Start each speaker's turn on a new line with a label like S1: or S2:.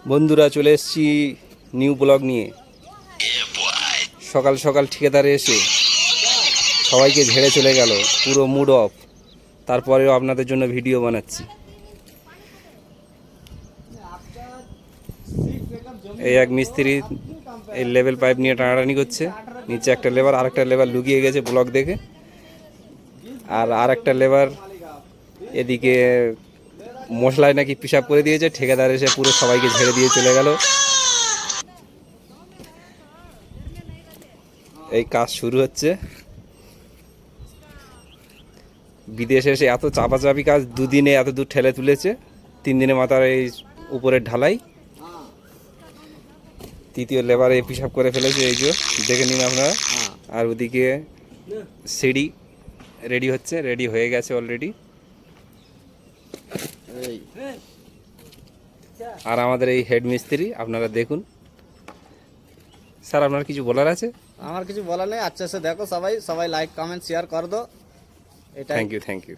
S1: বন্ধুরা চলে এসেছি নিউ ব্লগ নিয়ে। সকাল সকাল ঠিকাদারে এসে সবাইকে ঝেড়ে চলে গেল, পুরো মুড অফ। তারপরেও আপনাদের জন্য ভিডিও বানাচ্ছি। এই এক মিস্ত্রি এই লেভেল পাইপ নিয়ে টানাটানি করছে, নিচে একটা লেবার আরেকটা লেবার লুকিয়ে গেছে ব্লক দেখে, আর আরেকটা লেবার এদিকে মশলায় নাকি পিসাব করে দিয়েছে। ঠিকাদার এসে পুরো সবাইকে ঝেড়ে দিয়ে চলে গেল। এই কাজ শুরু হচ্ছে। বিদেশে এসে এত চাপাচাপি কাজ দুদিনে এত দূর ঠেলে তুলেছে। 3 দিনের মাথার এই উপরের ঢালাই, তৃতীয় লেবার এই পিসাব করে ফেলেছে, এই যে দেখে নিন আপনারা। আর ওদিকে সিঁড়ি রেডি হচ্ছে, রেডি হয়ে গেছে অলরেডি। আর আমাদের এই হেড মিস্ত্রি আপনারা দেখুন। স্যার আপনার কিছু বলার আছে?
S2: আমার কিছু বলার নেই। আচ্ছা সে দেখো, সবাই সবাই লাইক কমেন্ট শেয়ার করে দাও। এটাই।
S1: Thank you.